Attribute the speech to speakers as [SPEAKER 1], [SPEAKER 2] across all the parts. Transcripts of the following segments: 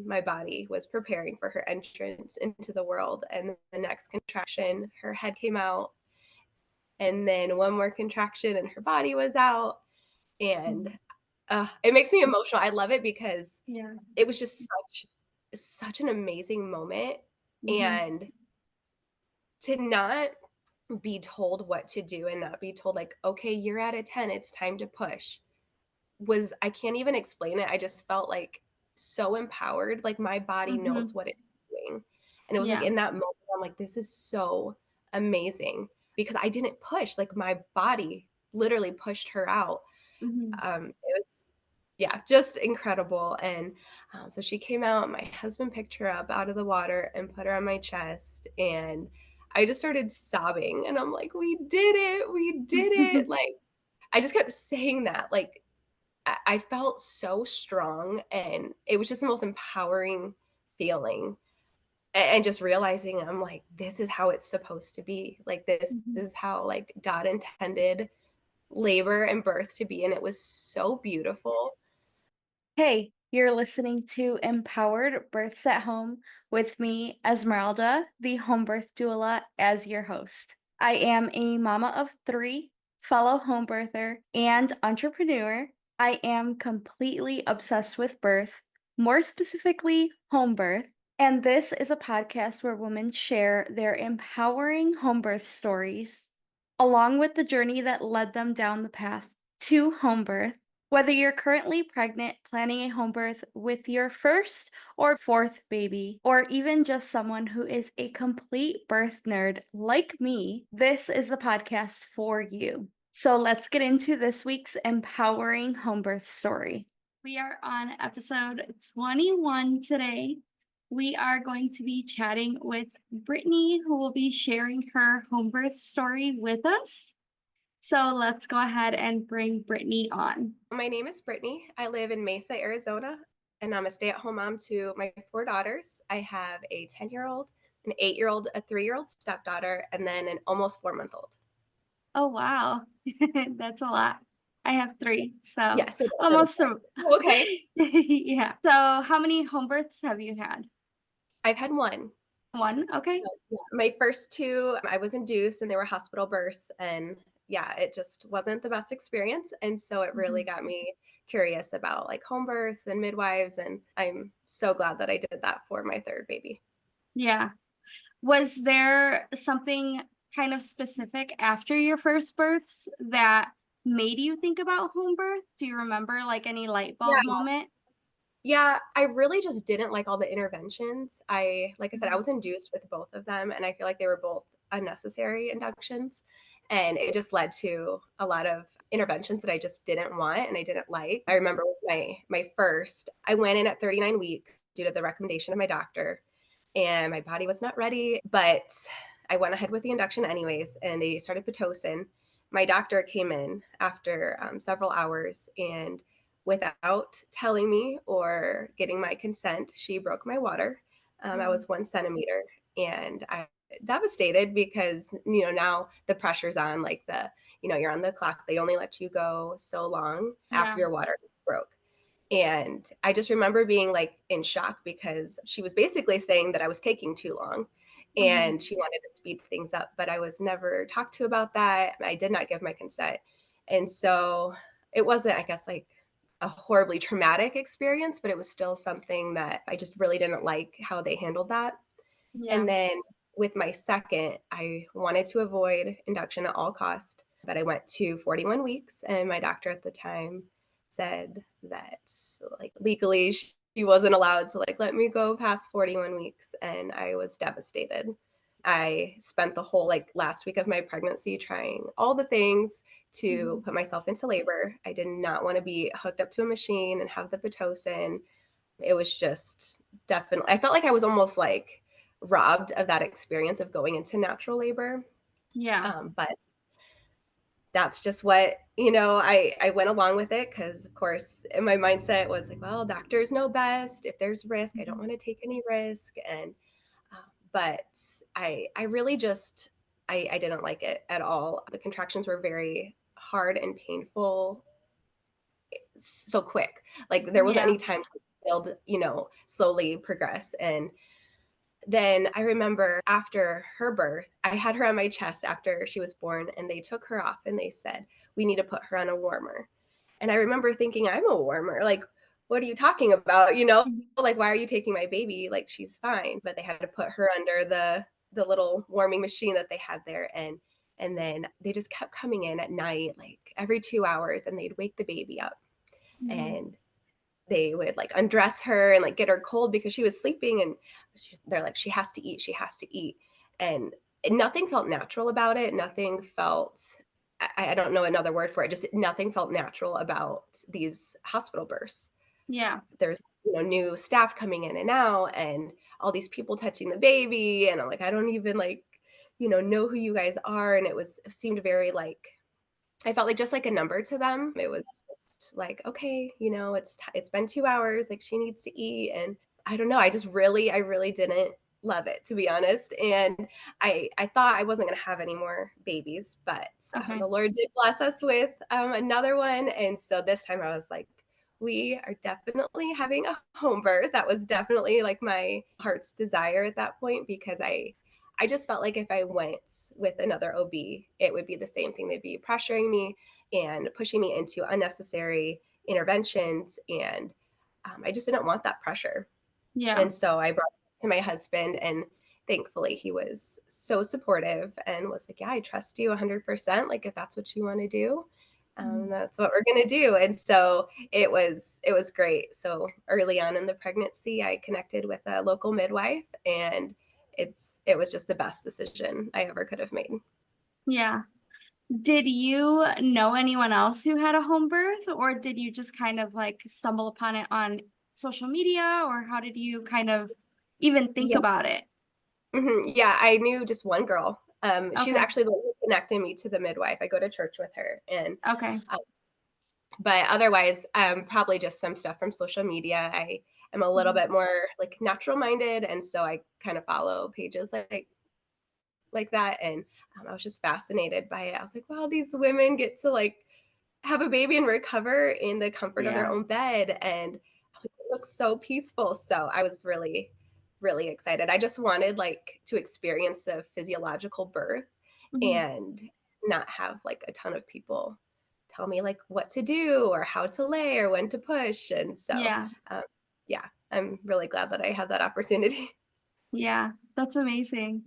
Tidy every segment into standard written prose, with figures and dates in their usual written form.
[SPEAKER 1] my body was preparing for her entrance into the world. And the next contraction, her head came out, and then one more contraction and her body was out. And it makes me emotional. I love it because
[SPEAKER 2] Yeah.
[SPEAKER 1] it was just such an amazing moment.
[SPEAKER 2] Mm-hmm.
[SPEAKER 1] And to not be told what to do and not be told like, okay, you're at a 10, it's time to push, was, I can't even explain it. I just felt like so empowered, like my body
[SPEAKER 2] Mm-hmm.
[SPEAKER 1] knows what it's doing. And it was like
[SPEAKER 2] Yeah.
[SPEAKER 1] in that moment, I'm like, this is so amazing because I didn't push, like my body literally pushed her out.
[SPEAKER 2] Mm-hmm.
[SPEAKER 1] It was, yeah, just incredible. And so she came out, my husband picked her up out of the water and put her on my chest. And I just started sobbing. And I'm like, we did it. We did it. Like, I just kept saying that. Like, I felt so strong. And it was just the most empowering feeling. And just realizing I'm like, this is how it's supposed to be. Like, this
[SPEAKER 2] Mm-hmm.
[SPEAKER 1] is how, like, God intended labor and birth to be. And it was so beautiful.
[SPEAKER 2] Hey, you're listening to Empowered Births at Home with me, Esmeralda, the home birth doula, as your host. I am a mama of three, fellow home birther, and entrepreneur. I am completely obsessed with birth, more specifically, home birth. And this is a podcast where women share their empowering home birth stories, along with the journey that led them down the path to home birth. Whether you're currently pregnant, planning a home birth with your first or fourth baby, or even just someone who is a complete birth nerd like me, this is the podcast for you. So let's get into this week's empowering home birth story. We are on episode 21 today. We are going to be chatting with Brittney, who will be sharing her home birth story with us. So let's go ahead and bring Brittney on.
[SPEAKER 1] My name is Brittney. I live in Mesa, Arizona, and I'm a stay-at-home mom to my 4 daughters. I have a 10-year-old, an 8-year-old, a 3-year-old stepdaughter, and then an almost 4-month-old.
[SPEAKER 2] Oh, wow. That's a lot. I have three, so
[SPEAKER 1] Yes, it is. It is.
[SPEAKER 2] almost a
[SPEAKER 1] Okay.
[SPEAKER 2] yeah. So how many home births have you had?
[SPEAKER 1] I've had one.
[SPEAKER 2] One? Okay.
[SPEAKER 1] So, yeah, my first two, I was induced and they were hospital births. And yeah, it just wasn't the best experience. And so it really
[SPEAKER 2] Mhm.
[SPEAKER 1] got me curious about like home births and midwives. And I'm so glad that I did that for my third baby.
[SPEAKER 2] Yeah. Was there something kind of specific after your first births that made you think about home birth? Do you remember like any light bulb
[SPEAKER 1] Yeah.
[SPEAKER 2] moment?
[SPEAKER 1] Yeah, I really just didn't like all the interventions. Like I said, I
[SPEAKER 2] Mhm.
[SPEAKER 1] was induced with both of them, and I feel like they were both unnecessary inductions. And it just led to a lot of interventions that I just didn't want and I didn't like. I remember with my first, I went in at 39 weeks due to the recommendation of my doctor, and my body was not ready, but I went ahead with the induction anyways, and they started Pitocin. My doctor came in after several hours, and without telling me or getting my consent, she broke my water. I
[SPEAKER 2] Mm.
[SPEAKER 1] was 1 centimeter, and I devastated because now the pressure's on. Like you're on the clock. They only let you go so long after
[SPEAKER 2] Yeah.
[SPEAKER 1] your water is broke. And I just remember being like in shock because she was basically saying that I was taking too long
[SPEAKER 2] Mhm.
[SPEAKER 1] and she wanted to speed things up, but I was never talked to about that. I did not give my consent. And so it wasn't, I guess, like a horribly traumatic experience, but it was still something that I just really didn't like how they handled that.
[SPEAKER 2] Yeah.
[SPEAKER 1] And then with my second, I wanted to avoid induction at all cost, but I went to 41 weeks, and my doctor at the time said that like legally she wasn't allowed to like let me go past 41 weeks, and I was devastated. I spent the whole like last week of my pregnancy trying all the things to
[SPEAKER 2] Mhm.
[SPEAKER 1] put myself into labor. I did not want to be hooked up to a machine and have the Pitocin. It was just definitely, I felt like I was almost like robbed of that experience of going into natural labor.
[SPEAKER 2] Yeah.
[SPEAKER 1] But that's just what, I went along with it because, of course, in my mindset was like, well, doctors know best. If there's risk, I don't
[SPEAKER 2] Mhm.
[SPEAKER 1] want to take any risk. And, but I really just, I didn't like it at all. The contractions were very hard and painful so quick. Like there wasn't
[SPEAKER 2] Yeah.
[SPEAKER 1] any time to child, slowly progress. And then I remember after her birth, I had her on my chest after she was born, and they took her off and they said, "We need to put her on a warmer." And I remember thinking, "I'm a warmer. Like, what are you talking about?
[SPEAKER 2] Mhm.
[SPEAKER 1] Like, why are you taking my baby? Like, she's fine." But they had to put her under the little warming machine that they had there. And then they just kept coming in at night, like every 2 hours, and they'd wake the baby up.
[SPEAKER 2] Mhm.
[SPEAKER 1] And they would like undress her and like get her cold because she was sleeping. And they're like, she has to eat, she has to eat. And nothing felt natural about it. Nothing felt, I don't know another word for it, just nothing felt natural about these hospital births.
[SPEAKER 2] Yeah.
[SPEAKER 1] There's new staff coming in and out, and all these people touching the baby, and I'm like, I don't even like know who you guys are. And it seemed very like, I felt like just like a number to them. It was just like, okay, it's been 2 hours. Like, she needs to eat. And I don't know. I really didn't love it, to be honest. And I thought I wasn't going to have any more babies, but
[SPEAKER 2] Okay.
[SPEAKER 1] the Lord did bless us with another one. And so this time I was like, we are definitely having a home birth. That was definitely like my heart's desire at that point, because I just felt like if I went with another OB, it would be the same thing. They'd be pressuring me and pushing me into unnecessary interventions. And I just didn't want that pressure.
[SPEAKER 2] Yeah.
[SPEAKER 1] And so I brought it to my husband, and thankfully he was so supportive and was like, "Yeah, I trust you 100%. Like, if that's what you want to do,
[SPEAKER 2] Mhm.
[SPEAKER 1] that's what we're going to do." And so it was great. So early on in the pregnancy, I connected with a local midwife, and it was just the best decision I ever could have made.
[SPEAKER 2] Yeah. Did you know anyone else who had a home birth, or did you just kind of like stumble upon it on social media, or how did you kind of even think
[SPEAKER 1] Yeah.
[SPEAKER 2] about it?
[SPEAKER 1] Yeah, I knew just one girl. She's
[SPEAKER 2] Okay.
[SPEAKER 1] actually the one who connected me to the midwife. I go to church with her. And
[SPEAKER 2] Okay.
[SPEAKER 1] um, but otherwise, probably just some stuff from social media. I am a little
[SPEAKER 2] Mhm.
[SPEAKER 1] bit more like natural minded, and so I kind of follow pages like that. And I was just fascinated by it. I was like, wow, these women get to like have a baby and recover in the comfort of their
[SPEAKER 2] Yeah.
[SPEAKER 1] own bed, and it looks so peaceful. So I was really, really excited. I just wanted like to experience a physiological birth
[SPEAKER 2] Mhm.
[SPEAKER 1] and not have like a ton of people tell me like what to do or how to lay or when to push. And so,
[SPEAKER 2] Yeah.
[SPEAKER 1] um, yeah, I'm really glad that I had that opportunity.
[SPEAKER 2] Yeah. That's amazing.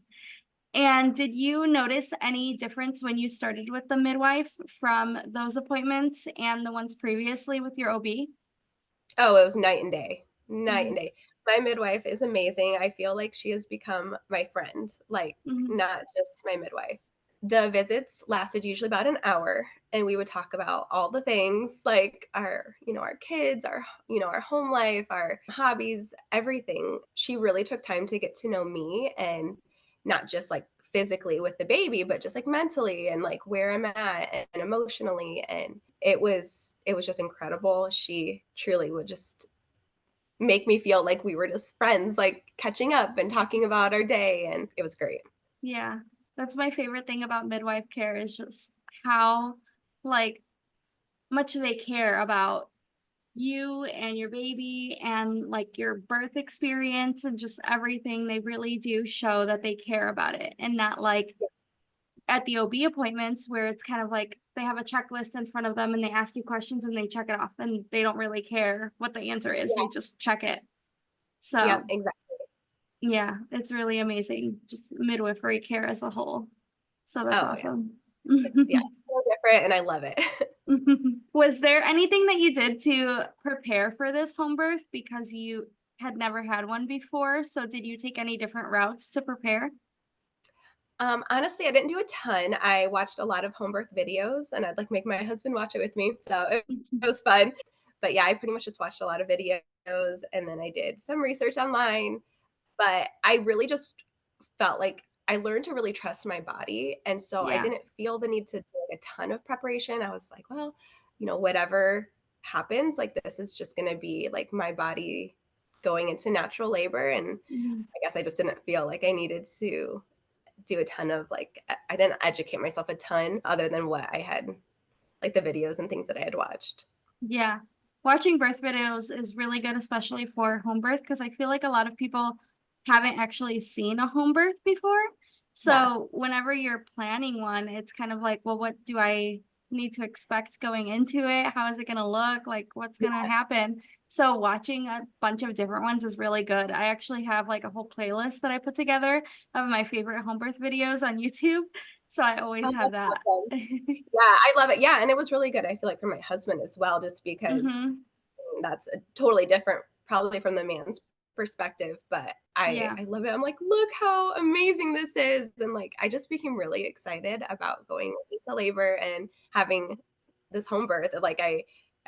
[SPEAKER 2] And did you notice any difference when you started with the midwife from those appointments and the ones previously with your OB?
[SPEAKER 1] Oh, it was night and day, night and
[SPEAKER 2] Mhm.
[SPEAKER 1] day. My midwife is amazing. I feel like she has become my friend, like,
[SPEAKER 2] Mhm.
[SPEAKER 1] not just my midwife. The visits lasted usually about an hour, and we would talk about all the things like our kids, our home life, our hobbies, everything. She really took time to get to know me, and not just like physically with the baby, but just like mentally and like where I'm at and emotionally. And it was just incredible. She truly would just make me feel like we were just friends, like catching up and talking about our day, and it was great.
[SPEAKER 2] Yeah. That's my favorite thing about midwife care is just how like much they care about you and your baby and like your birth experience and just everything. They really do show that they care about it and not like at the OB appointments where it's kind of like they have a checklist in front of them and they ask you questions and they check it off and they don't really care what the answer is. They
[SPEAKER 1] Yeah,
[SPEAKER 2] just check it.
[SPEAKER 1] yep,
[SPEAKER 2] So,
[SPEAKER 1] exactly.
[SPEAKER 2] yeah, it's really amazing. Just midwifery care as a whole. So that's
[SPEAKER 1] Oh, yeah.
[SPEAKER 2] awesome.
[SPEAKER 1] It's so different, and I love it.
[SPEAKER 2] Was there anything that you did to prepare for this home birth because you had never had one before? So did you take any different routes to prepare?
[SPEAKER 1] Honestly, I didn't do a ton. I watched a lot of home birth videos, and I'd like make my husband watch it with me, so it was fun. But yeah, I pretty much just watched a lot of videos, and then I did some research online. But I really just felt like I learned to really trust my body, and so I
[SPEAKER 2] Yeah.
[SPEAKER 1] didn't feel the need to do like a ton of preparation. I was like, well, whatever happens, like this is just going to be like my body going into natural labor. And
[SPEAKER 2] Mhm.
[SPEAKER 1] I guess I just didn't feel like I needed to do a ton of like I didn't educate myself a ton other than what I had, like the videos and things that I had watched.
[SPEAKER 2] Yeah. watching birth videos is really good, especially for home birth, because I feel like a lot of people haven't actually seen a home birth before.
[SPEAKER 1] Yeah.
[SPEAKER 2] So whenever you're planning one, it's kind of like, well, what do I need to expect going into it? How is it going to look? Like, what's going to happen? So watching a bunch of different ones is really good. I actually have like a whole playlist that I put together of my favorite home birth videos on YouTube. So I always
[SPEAKER 1] Oh,
[SPEAKER 2] have
[SPEAKER 1] that's
[SPEAKER 2] that.
[SPEAKER 1] awesome. Yeah, I love it. Yeah, and it was really good, I feel like, for my husband as well, just because
[SPEAKER 2] Hmm.
[SPEAKER 1] that's a totally different probably from the man's perspective, but
[SPEAKER 2] Yeah.
[SPEAKER 1] I love it. I'm like, "Look how amazing this is," and, like, I just became really excited about going into labor and having this home birth. Like, I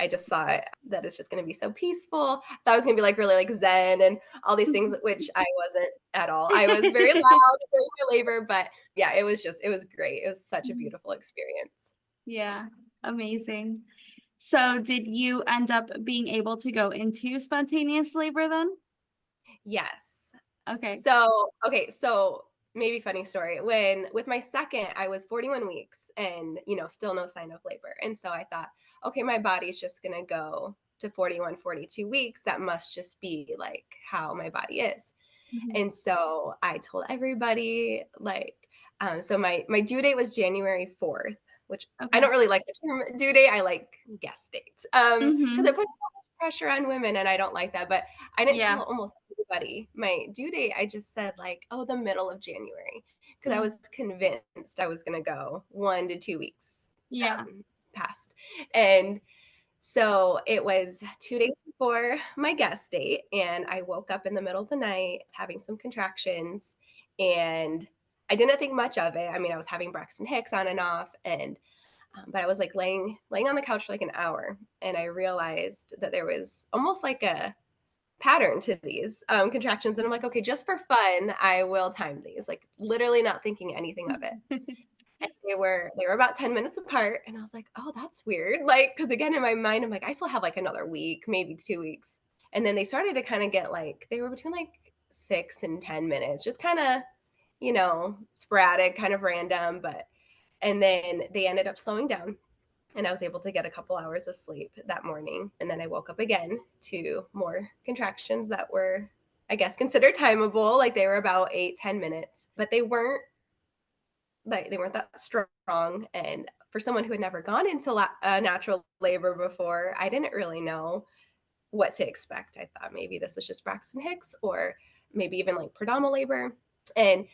[SPEAKER 1] just thought that it's just gonna be so peaceful. I thought it was gonna be, like, really, like, zen and all these things, which I wasn't at all. I was very loud during my labor, but yeah, it was great. It was such a beautiful experience.
[SPEAKER 2] Yeah, amazing. So did you end up being able to go into spontaneous labor then?
[SPEAKER 1] Yes.
[SPEAKER 2] Okay.
[SPEAKER 1] So, okay, so maybe funny story. When with my second, I was 41 weeks and, still no sign of labor. And so I thought, okay, my body's just going to go to 41, 42 weeks. That must just be like how my body is.
[SPEAKER 2] Mhm.
[SPEAKER 1] And so I told everybody, like, so my due date was January 4th, which I
[SPEAKER 2] Okay.
[SPEAKER 1] don't really like the term due date. I like guess dates, because it
[SPEAKER 2] Mhm.
[SPEAKER 1] puts so much pressure on women, and I don't like that. But I didn't tell
[SPEAKER 2] Yeah.
[SPEAKER 1] almost everybody my due date. I just said like, oh, the middle of January, because I
[SPEAKER 2] Mhm.
[SPEAKER 1] was convinced I was going to go 1 to 2 weeks
[SPEAKER 2] Yeah.
[SPEAKER 1] past, and so it was 2 days before my guest date, and I woke up in the middle of the night having some contractions, and I didn't think much of it. I mean, I was having Braxton Hicks on and off, and but I was like laying on the couch for like an hour, and I realized that there was almost like a pattern to these contractions, and I'm like, okay, just for fun, I will time these. Like literally not thinking anything of it. And they were about 10 minutes apart, and I was like, "Oh, that's weird." Like, because again, in my mind, I'm like, "I still have, like, another week, maybe 2 weeks." And then they started to kinda get, like they were between, like, 6 and 10 minutes, just kinda, sporadic, kind of random, but and then they ended up slowing down, and I was able to get a couple hours of sleep that morning, and then I woke up again to more contractions that were, I guess, considered timeable, like, they were about 8, 10 minutes, but they weren't that strong, and for someone who had never gone into natural labor before, I didn't really know what to expect. I thought maybe this was just Braxton Hicks or maybe even like predominant labor. And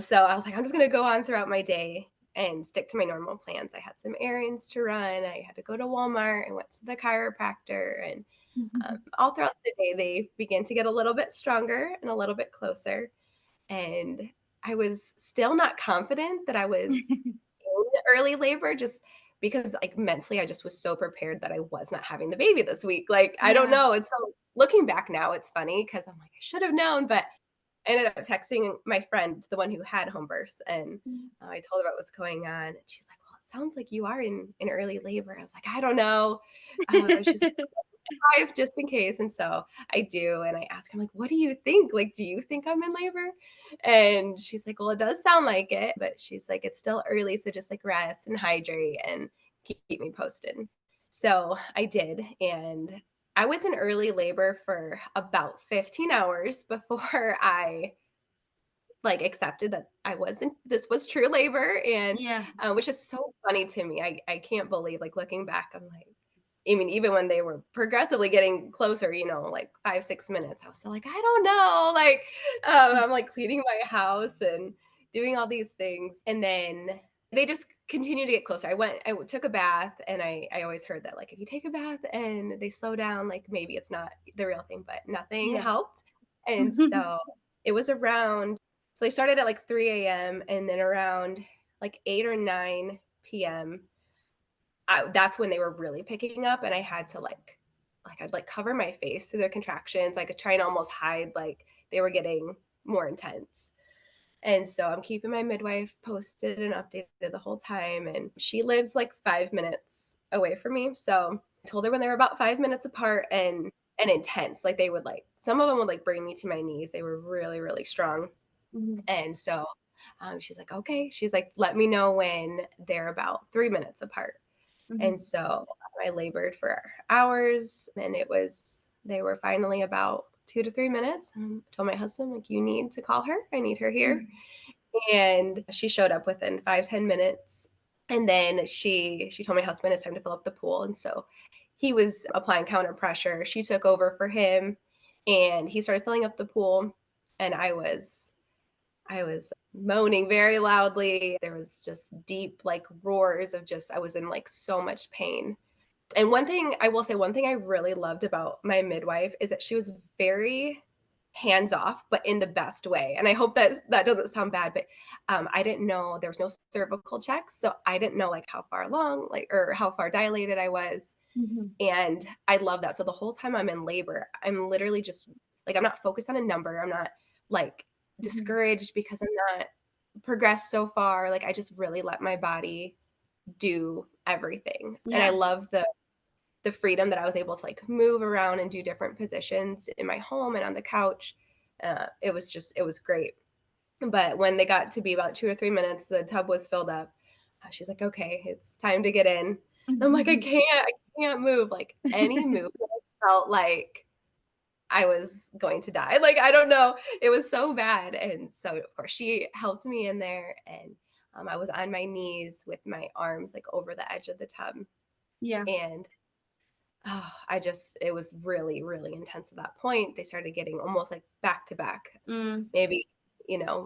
[SPEAKER 1] so I was like, I'm just going to go on throughout my day and stick to my normal plans. I had some errands to run. I had to go to Walmart. I went to the chiropractor. And
[SPEAKER 2] Mhm.
[SPEAKER 1] all throughout the day, they began to get a little bit stronger and a little bit closer. And I was still not confident that I was in early labor just because, like, mentally, I just was so prepared that I was not having the baby this week. Like, I don't
[SPEAKER 2] Yeah.
[SPEAKER 1] know. It's so looking back now, it's funny because 'cause I'm like, "I should have known," but I ended up texting my friend, the one who had home births, and,
[SPEAKER 2] Mhm.
[SPEAKER 1] I told her what was going on, and she's like, "Well, it sounds like you are in early labor." I was like, "I don't know." And she's 5 just in case, and so I do, and I ask her, I'm like, "What do you think? Like, do you think I'm in labor?" And she's like, "Well, it does sound like it," but she's like, "It's still early, so just, like, rest and hydrate and keep me posted." So, I did, and I was in early labor for about 15 hours before I, like, accepted that I wasn't this was true labor, and,
[SPEAKER 2] Yeah.
[SPEAKER 1] which is so funny to me. I can't believe, like, looking back, I'm like I mean, even when they were progressively getting closer, like 5, 6 minutes, I was still like, "I don't know." Like, I'm, like, cleaning my house and doing all these things, and then they just continue to get closer. Took a bath, and I always heard that, like, if you take a bath and they slow down, like, maybe it's not the real thing, but nothing
[SPEAKER 2] Yeah.
[SPEAKER 1] helped, and so it was around so they started at, like, 3 AM, and then around, like, 8 or 9 PM, that's when they were really picking up, and I had to I'd like cover my face through their contractions, like try and almost hide like they were getting more intense. And so I'm keeping my midwife posted and updated the whole time. And she lives like 5 minutes away from me. So I told her when they were about 5 minutes apart and intense. Like they would some of them would like bring me to my knees. They were really, really strong.
[SPEAKER 2] Mhm.
[SPEAKER 1] And so she's like, okay. She's like, let me know when they're about 3 minutes apart. And
[SPEAKER 2] Mhm.
[SPEAKER 1] so I labored for hours, and they were finally about 2 to 3 minutes. And I told my husband, like, you need to call her. I need her here.
[SPEAKER 2] Mhm.
[SPEAKER 1] And she showed up within 5, 10 minutes. And then she told my husband it's time to fill up the pool. And so he was applying counter pressure. She took over for him and he started filling up the pool. And I was moaning very loudly. There was just deep like roars of just I was in like so much pain. And one thing I will say, one thing I really loved about my midwife is that she was very hands off, but in the best way. And I hope that that doesn't sound bad, but I didn't know there was no cervical checks, so I didn't know like how far along, like or how far dilated I was.
[SPEAKER 2] Mhm.
[SPEAKER 1] And I love that. So the whole time I'm in labor, I'm literally just like I'm not focused on a number. I'm not like
[SPEAKER 2] Mhm.
[SPEAKER 1] discouraged because I'm not progressed so far. Like I just really let my body do everything. And I
[SPEAKER 2] Yeah.
[SPEAKER 1] love the freedom that I was able to like move around and do different positions in my home and on the couch. It was great. But when they got to be about 2 or 3 minutes, the tub was filled up. She's like, okay, it's time to get in. And I'm like, I can't move. Like any movement felt like I was going to die. Like, I don't know. It was so bad. And so, of course, she helped me in there. And I was on my knees with my arms like over the edge of the tub.
[SPEAKER 2] Yeah.
[SPEAKER 1] And it was really, really intense at that point. They started getting almost like back to back,
[SPEAKER 2] Mm.
[SPEAKER 1] maybe,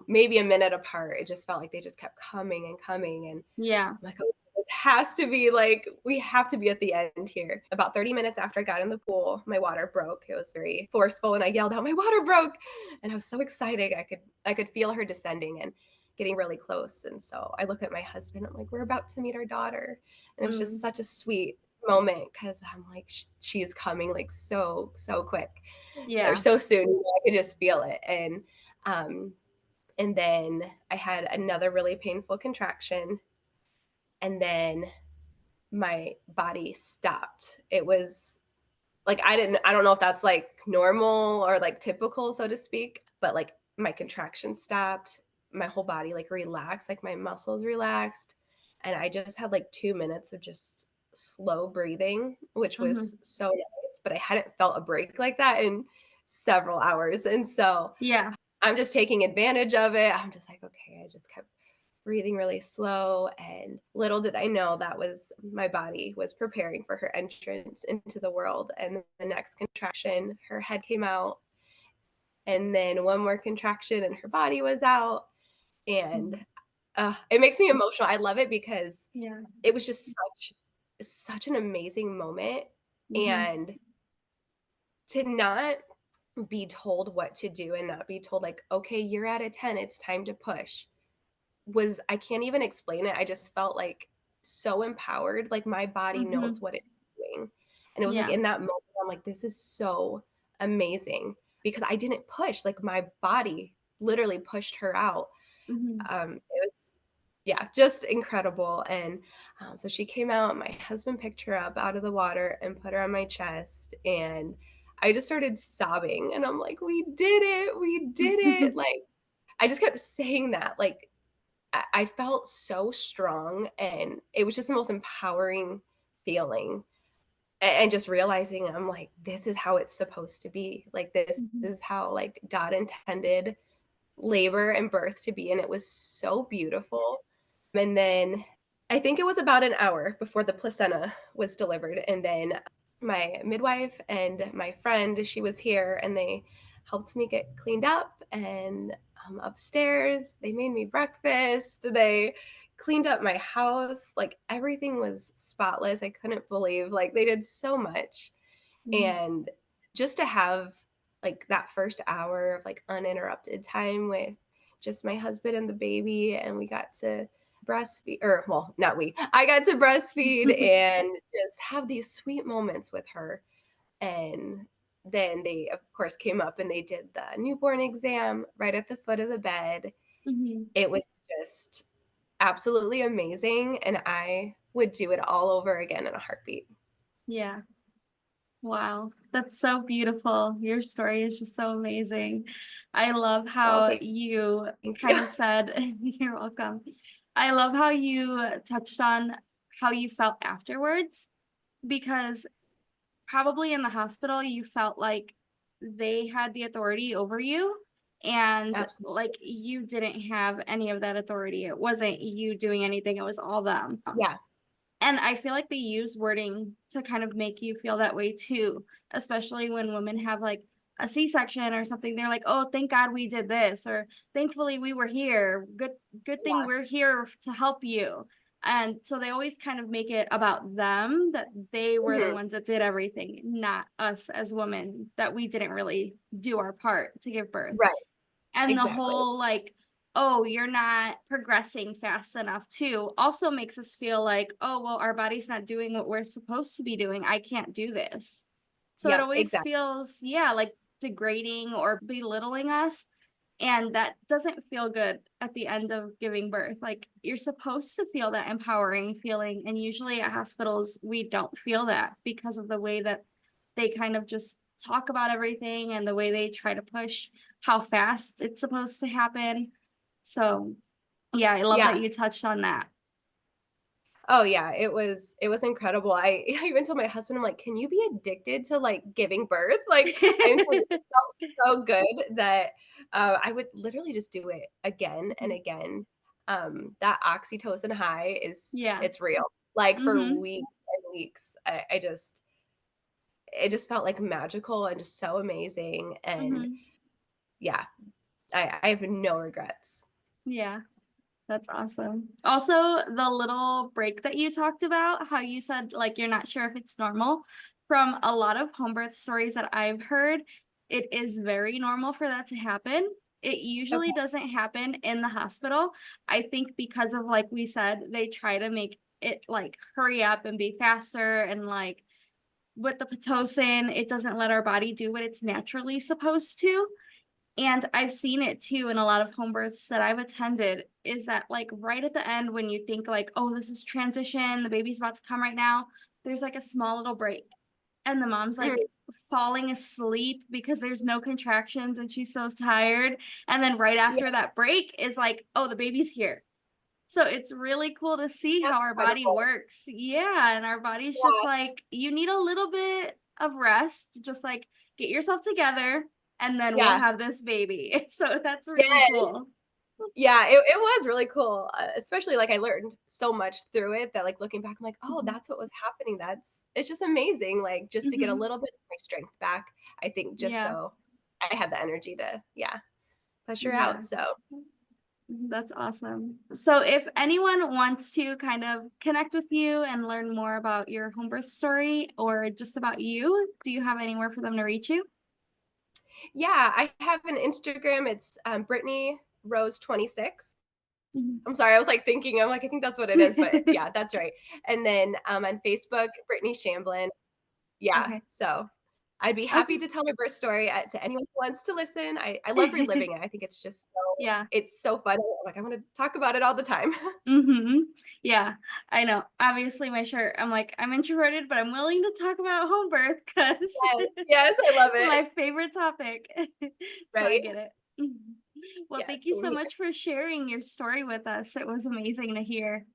[SPEAKER 1] maybe a minute apart. It just felt like they just kept coming and coming. And
[SPEAKER 2] Yeah.
[SPEAKER 1] I'm like, oh, it has to be like, we have to be at the end here. About 30 minutes after I got in the pool, my water broke. It was very forceful and I yelled out, my water broke. And I was so excited. I could feel her descending and getting really close. And so I look at my husband. I'm like, we're about to meet our daughter. And it was just
[SPEAKER 2] Mm.
[SPEAKER 1] such a sweet moment because I'm like, she's coming like so, so quick or
[SPEAKER 2] Yeah.
[SPEAKER 1] so soon. I could just feel it. Um, and then I had another really painful contraction. And then my body stopped. It was like I don't know if that's like normal or like typical, so to speak, but like my contraction stopped, my whole body like relaxed, like my muscles relaxed, and I just had like 2 minutes of just slow breathing, which was
[SPEAKER 2] Mhm.
[SPEAKER 1] so nice, but I hadn't felt a break like that in several hours. And so
[SPEAKER 2] Yeah.
[SPEAKER 1] I'm just taking advantage of it. I'm just like, okay, I just kept breathing really slow. And little did I know that was my body was preparing for her entrance into the world. And the next contraction, her head came out. And then one more contraction, and her body was out. And
[SPEAKER 2] Mhm.
[SPEAKER 1] it makes me emotional. I love it because
[SPEAKER 2] Yeah.
[SPEAKER 1] it was just such an amazing moment.
[SPEAKER 2] Mhm.
[SPEAKER 1] And to not be told what to do and not be told, like, okay, you're at a 10, it's time to push was I can't even explain it. I just felt like so empowered, like my body knows
[SPEAKER 2] Mhm.
[SPEAKER 1] what it's doing. And it was like
[SPEAKER 2] Yeah.
[SPEAKER 1] in that moment, I'm like, this is so amazing because I didn't push, like my body literally pushed her out.
[SPEAKER 2] Mhm.
[SPEAKER 1] It was, yeah, just incredible. And so she came out, my husband picked her up out of the water and put her on my chest. And I just started sobbing. And I'm like, we did it. We did it. Like, I just kept saying that. Like, I felt so strong and it was just the most empowering feeling. And just realizing I'm like, this is how it's supposed to be. Like this
[SPEAKER 2] Mhm.
[SPEAKER 1] is how like God intended labor and birth to be. And it was so beautiful. And then I think it was about an hour before the placenta was delivered. And then my midwife and my friend, she was here and they helped me get cleaned up and upstairs. They made me breakfast. They cleaned up my house. Like everything was spotless. I couldn't believe like they did so much.
[SPEAKER 2] Mhm.
[SPEAKER 1] And just to have like that first hour of like uninterrupted time with just my husband and the baby, and we got to breastfeed, or well, not we, I got to breastfeed and just have these sweet moments with her. And then they, of course, came up and they did the newborn exam right at the foot of the bed.
[SPEAKER 2] Mhm.
[SPEAKER 1] It was just absolutely amazing. And I would do it all over again in a heartbeat.
[SPEAKER 2] Yeah. Wow, that's so beautiful. Your story is just so amazing. I love
[SPEAKER 1] Well,
[SPEAKER 2] how you
[SPEAKER 1] thank you.
[SPEAKER 2] kind of said, you're welcome. I love how you touched on how you felt afterwards. because probably in the hospital you felt like they had the authority over you, and
[SPEAKER 1] Absolutely.
[SPEAKER 2] like you didn't have any of that authority. It wasn't you doing anything, it was all them.
[SPEAKER 1] Yeah.
[SPEAKER 2] And I feel like they use wording to kind of make you feel that way too, especially when women have like a C-section or something. They're like, "Oh, thank God we did this," or "Thankfully we were here. Good thing
[SPEAKER 1] Yeah.
[SPEAKER 2] we're here to help you." And so they always kind of make it about them, that they were the
[SPEAKER 1] Mhm.
[SPEAKER 2] ones that did everything, not us as women, that we didn't really do our part to give birth.
[SPEAKER 1] Right.
[SPEAKER 2] And the
[SPEAKER 1] Exactly.
[SPEAKER 2] whole like, oh, you're not progressing fast enough too, also makes us feel like, oh, well, our body's not doing what we're supposed to be doing. I can't do this. So it
[SPEAKER 1] Yep,
[SPEAKER 2] always
[SPEAKER 1] exactly.
[SPEAKER 2] feels, yeah, like degrading or belittling us. And that doesn't feel good at the end of giving birth. Like you're supposed to feel that empowering feeling. And usually at hospitals, we don't feel that because of the way that they kind of just talk about everything and the way they try to push how fast it's supposed to happen. So, yeah, I love that
[SPEAKER 1] Yeah.
[SPEAKER 2] you touched on that.
[SPEAKER 1] Oh, yeah, it was incredible. I even told my husband, I'm like, "Can you be addicted to, like, giving birth?" Like, I'm telling you, it felt so good that, I would literally just do it again and again. That oxytocin high is
[SPEAKER 2] Yeah.
[SPEAKER 1] it's real. Like, for
[SPEAKER 2] Mm-hmm.
[SPEAKER 1] weeks and weeks, I just it just felt, like, magical and just so amazing, and
[SPEAKER 2] Mm-hmm.
[SPEAKER 1] yeah, I have no regrets.
[SPEAKER 2] Yeah. That's awesome. Also, the little break that you talked about, how you said like you're not sure if it's normal. From a lot of home birth stories that I've heard, it is very normal for that to happen. It usually
[SPEAKER 1] Okay.
[SPEAKER 2] doesn't happen in the hospital. I think because of, like we said, they try to make it like hurry up and be faster, and like with the Pitocin, it doesn't let our body do what it's naturally supposed to. And I've seen it too in a lot of home births that I've attended, is that like right at the end when you think like, oh, this is transition, the baby's about to come right now, there's like a small little break. And the mom's like
[SPEAKER 1] Mhm.
[SPEAKER 2] falling asleep because there's no contractions and she's so tired. And then right
[SPEAKER 1] Yeah,
[SPEAKER 2] after that break is like, oh, the baby's here. So it's really cool to see
[SPEAKER 1] that's
[SPEAKER 2] how our body
[SPEAKER 1] incredible.
[SPEAKER 2] works. Yeah. And our body's just
[SPEAKER 1] Yeah,
[SPEAKER 2] like, you need a little bit of rest, just like get yourself together and then we'll
[SPEAKER 1] yeah.
[SPEAKER 2] have this baby. So that's really
[SPEAKER 1] Yes.
[SPEAKER 2] cool.
[SPEAKER 1] Yeah, it was really cool, especially, like, I learned so much through it that, like, looking back, I'm like, "Oh,
[SPEAKER 2] Mhm.
[SPEAKER 1] that's what was happening, that's" it's just amazing, like, just to get a
[SPEAKER 2] Mhm.
[SPEAKER 1] little bit of my strength back, I think just
[SPEAKER 2] Yeah.
[SPEAKER 1] so I had the energy to, yeah, push her
[SPEAKER 2] Yeah.
[SPEAKER 1] out, so
[SPEAKER 2] That's awesome. So if anyone wants to kind of connect with you and learn more about your home birth story or just about you, do you have anywhere for them to reach you?
[SPEAKER 1] yeah, I have an Instagram, it's, Brittney Rose 26.
[SPEAKER 2] Mhm.
[SPEAKER 1] I'm sorry, I was, like, thinking, I'm like, "I think that's what it is," but yeah, that's right, and then, on Facebook, Brittney Shamblin. Yeah,
[SPEAKER 2] Okay.
[SPEAKER 1] so I'd be happy
[SPEAKER 2] Okay.
[SPEAKER 1] to tell my birth story, to anyone who wants to listen. I love reliving it. I think it's just so
[SPEAKER 2] Yeah.
[SPEAKER 1] it's so fun. Like, I wanna talk about it all the time.
[SPEAKER 2] Mhm. Yeah, I know. Obviously, my shirt, I'm like, I'm introverted, but I'm willing to talk about home birth because
[SPEAKER 1] Yes, yes, I love
[SPEAKER 2] it's
[SPEAKER 1] it.
[SPEAKER 2] my favorite topic. So I
[SPEAKER 1] Right?
[SPEAKER 2] get it. Mhm. Well,
[SPEAKER 1] Yes,
[SPEAKER 2] thank you
[SPEAKER 1] same
[SPEAKER 2] so
[SPEAKER 1] here.
[SPEAKER 2] much for sharing your story with us. It was amazing to hear.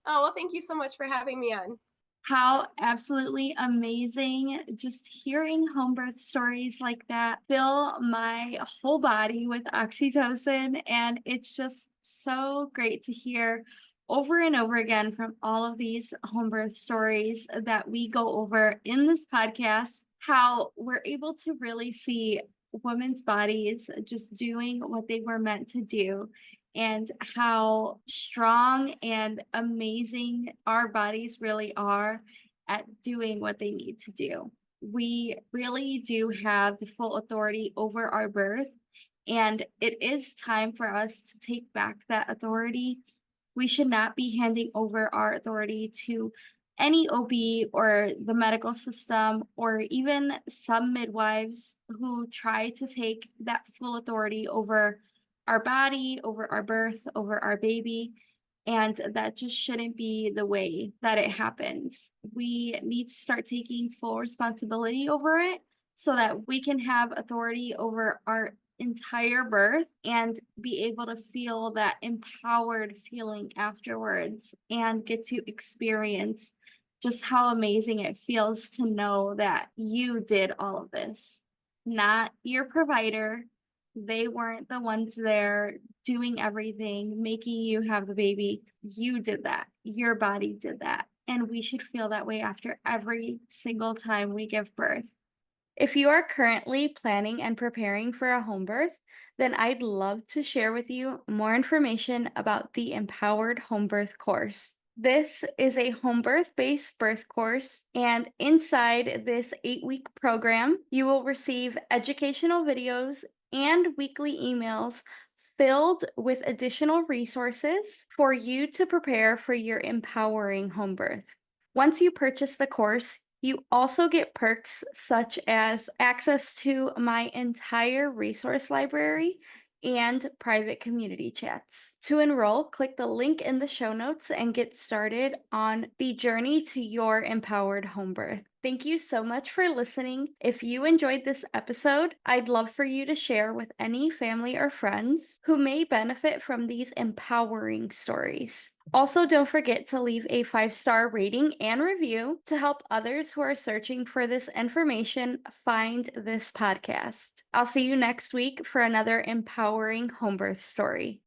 [SPEAKER 1] Oh, well, thank you so much for having me on.
[SPEAKER 2] How absolutely amazing. Just hearing home birth stories like that fill my whole body with oxytocin. And it's just so great to hear over and over again from all of these home birth stories that we go over in this podcast, how we're able to really see women's bodies just doing what they were meant to do, and how strong and amazing our bodies really are at doing what they need to do. We really do have the full authority over our birth, and it is time for us to take back that authority. We should not be handing over our authority to any OB or the medical system, or even some midwives who try to take that full authority over our body, over our birth, over our baby. And that just shouldn't be the way that it happens. We need to start taking full responsibility over it so that we can have authority over our entire birth and be able to feel that empowered feeling afterwards and get to experience just how amazing it feels to know that you did all of this, not your provider. They weren't the ones there doing everything, making you have the baby. You did that. Your body did that. And we should feel that way after every single time we give birth. If you are currently planning and preparing for a home birth, then I'd love to share with you more information about the Empowered Home Birth course. This is a home birth based birth course, and inside this 8-week program, you will receive educational videos and weekly emails filled with additional resources for you to prepare for your empowering home birth. Once you purchase the course, you also get perks such as access to my entire resource library and private community chats. To enroll, click the link in the show notes and get started on the journey to your empowered home birth. Thank you so much for listening. If you enjoyed this episode, I'd love for you to share with any family or friends who may benefit from these empowering stories. Also, don't forget to leave a 5-star rating and review to help others who are searching for this information find this podcast. I'll see you next week for another empowering home birth story.